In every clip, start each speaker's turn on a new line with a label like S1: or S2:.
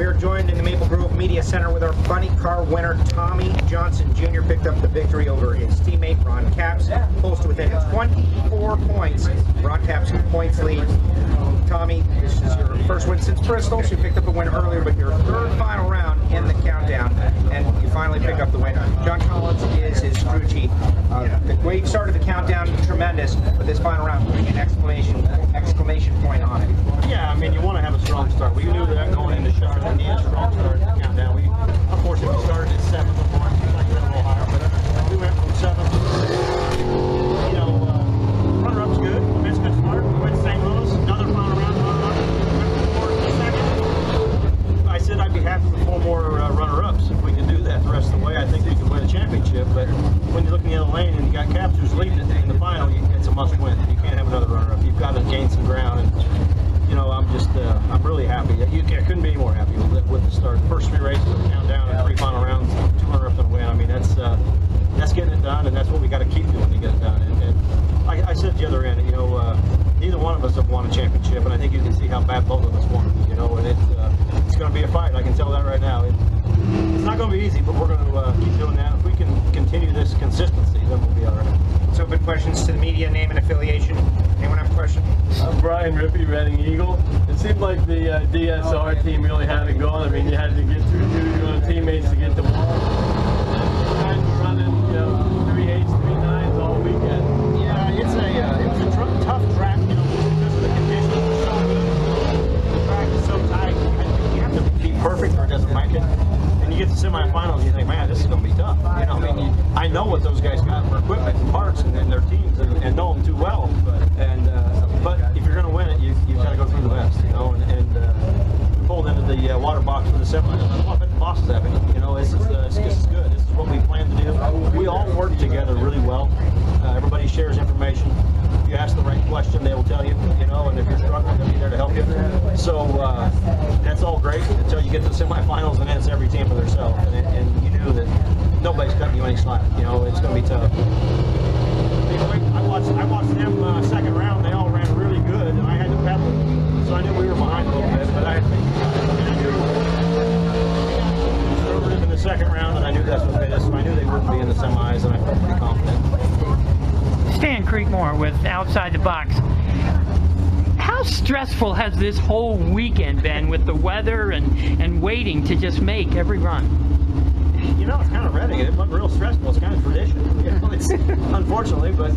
S1: We are joined in the Maple Grove Media Center with our funny car winner, Tommy Johnson Jr. Picked up the victory over his teammate, Ron Capps, close to within 24 points. Ron Capps' points lead. Tommy, this is your first win since Bristol, so you picked up a win earlier, but your third final round in the countdown, and you finally pick up the win. John Collins is his crew chief. The way you started the countdown, tremendous, but this final round, putting an exclamation point on it.
S2: Yeah, I mean, you want to have a strong start. We knew that going into Charlotte, we needed a strong start at the countdown. Unfortunately, we started at 7th before, like a little higher, but we went from 7th to 6th. Runner-up's good. I mean, it's a good start. We went to St. Louis, another final round runner-up. We went from 4th to 2nd. I said I'd be happy with 4 more runner-ups if we could do that the rest of the way. I think we could win a championship, but when you look in the other lane and you got Capps who's leading it in the final, it's a must-win. You can't have another runner-up. You've got to gain some ground. And I'm really happy. I couldn't be more happy with the start. First 3 races of the countdown and 3 final rounds, 2 runner-ups and a win. I mean, that's getting it done, and that's what we got to keep doing to get it done. And I said at the other end, neither one of us have won a championship, and I think you can see how bad both of us won. And it's going to be a fight. I can tell that right now. It's not going to be easy, but we're going to keep doing that. If we can continue this consistency, then we'll be all right.
S1: So, open questions to the media, name and affiliation. Anyone have a question?
S3: I'm Brian Rippey, Reading Eagle. It seemed like the DSR team really had it going. I mean, you had to get through 2 teammates to get to 1. Guys were running, 3 8s, 3 9s all weekend.
S2: Yeah, it was a tough track, because of the conditions were so good. The track is so tight. You have to be perfect or it doesn't make it. And you get to semifinals, you think, man, this is going to be tough. I know what those guys got for equipment and parts and their teams and know them too well. But if you're going to win it, you've got to go through the best, we pulled into the water box for the semis. I bet the boss is happy. This is good. This is what we plan to do. We all work together really well. Everybody shares information. If you ask the right question, they will tell you, and if you're struggling, they'll be there to help you. So that's all great until you get to the semifinals, and then it's every team for themselves. And you knew that nobody's cutting you any slack. It's going to be tough. I watched them second round. They all ran really good, and I had to pedal, so I knew we were behind a little bit. But I knew conservative in the second round, and I knew that's what made us. So I knew they wouldn't be in the semis, and I felt pretty confident.
S4: Stan Creekmore with Outside the Box. How stressful has this whole weekend been with the weather and waiting to just make every run?
S2: It's kind of Reading. It wasn't real stressful. It's kind of tradition. It's unfortunately, but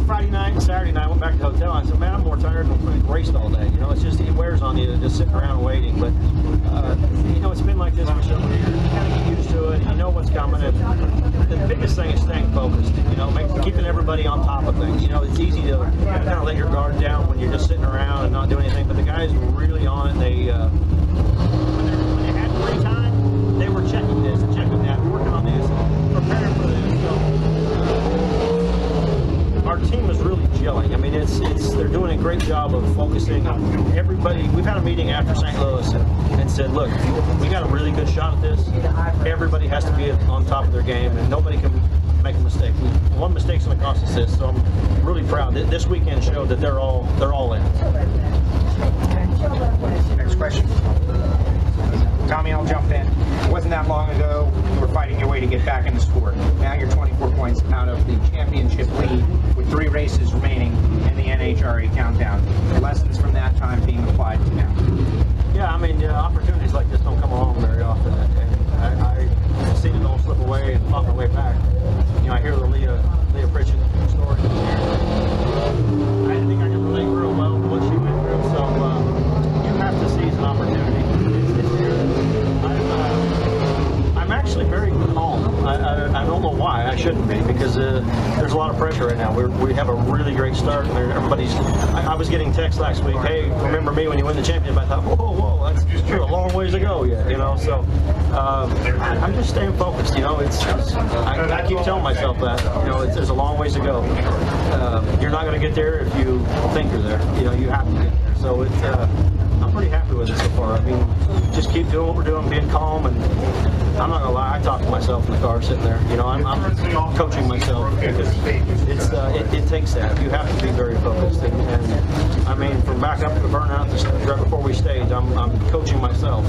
S2: Friday night and Saturday night I went back to the hotel. And I said, man, I'm more tired than I've raced all day. It wears on you just sitting around waiting. But it's been like this for several years. You kind of get used to it. You know what's coming. And the biggest thing is staying focused. Keeping everybody on top of things. It's easy to kind of let your guard down when you're just sitting around and not doing anything. But the guys were really on it. They when they had free time, they were checking this and checking that, working on this, preparing for this. So our team is really gelling. I mean, they're doing a great job of focusing on everybody. We've had a meeting after St. Louis and said, look, we got a really good shot at this. Everybody has to be on top of their game, and nobody can make a mistake. One mistake's going to cost us this, so I'm really proud. This weekend showed that they're all in.
S1: Next question. Tommy, I'll jump in. It wasn't that long ago you were fighting your way to get back in the sport. Now you're 24 points out of the championship lead with 3 races remaining in the NHRA countdown. The lessons from that time being applied to now.
S2: Yeah, I mean, opportunities like this don't come along very often, and I've seen it all slip away and fought my way back. I hear the Leah Pritchett story. I think I can relate real well to what she went through, so you have to seize an opportunity. I'm actually very calm. I don't know why. I shouldn't be, because there's a lot of pressure right now. We have a really great start. Everybody's. I was getting texts last week. Hey, remember me when you win the championship? I thought, whoa, that's a long ways to go yet. So I'm just staying focused. I keep telling myself that. There's a long ways to go. You're not going to get there if you think you're there. You have to get there. So I'm pretty happy with it so far. I mean, just keep doing what we're doing, being calm, and I'm not gonna lie, I talk to myself in the car sitting there. I'm coaching myself because it takes that. You have to be very focused, and I mean, from back up to the burnout right before we stage. I'm coaching myself,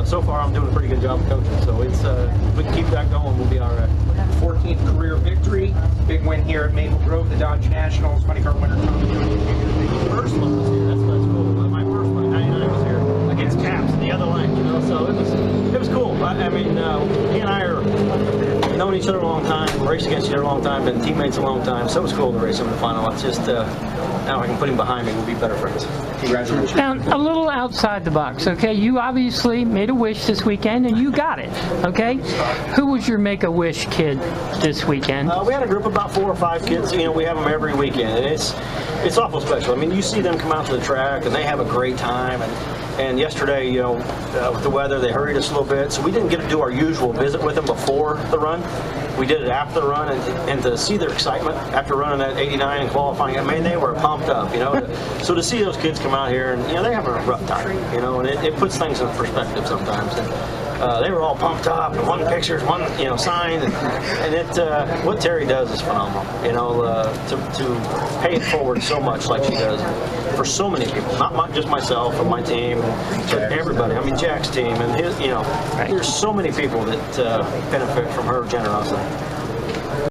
S2: so far I'm doing a pretty good job of coaching. So it's if we can keep that going, we'll be all right.
S1: 14th career victory, big win here at Maple Grove, the Dodge Nationals. Funny car winner Tommy Jr.
S2: First one was here. That's cool. My first one, 99, was here against Caps, the other lane. You know, so it was cool. I mean, he and I are known each other a long time, raced against each other a long time, been teammates a long time. So it was cool to race him in the final. It's just now I can put him behind me. We'll be better friends.
S1: Congratulations.
S4: Now, a little outside the box, okay? You obviously made a wish this weekend, and you got it, okay? Who was your Make-A-Wish kid this weekend?
S2: We had a group of about 4 or 5 kids. You know, we have them every weekend, and it's awful special. I mean, you see them come out to the track, and they have a great time. And yesterday, you know, with the weather, they hurried us a little bit, so we didn't get to do our usual visit with them before the run. We did it after the run, and to see their excitement after running that 89 and qualifying, I mean, they were pumped up, you know. So to see those kids come out here, and, you know, they're having a rough time, you know, and it puts things in perspective sometimes. And they were all pumped up, and one pictures, one, you know, signed, and what Terry does is phenomenal, you know, to pay it forward so much like she does for so many people, not just myself and my team, but everybody. I mean, Jack's team and his, you know, there's so many people that benefit from her generosity.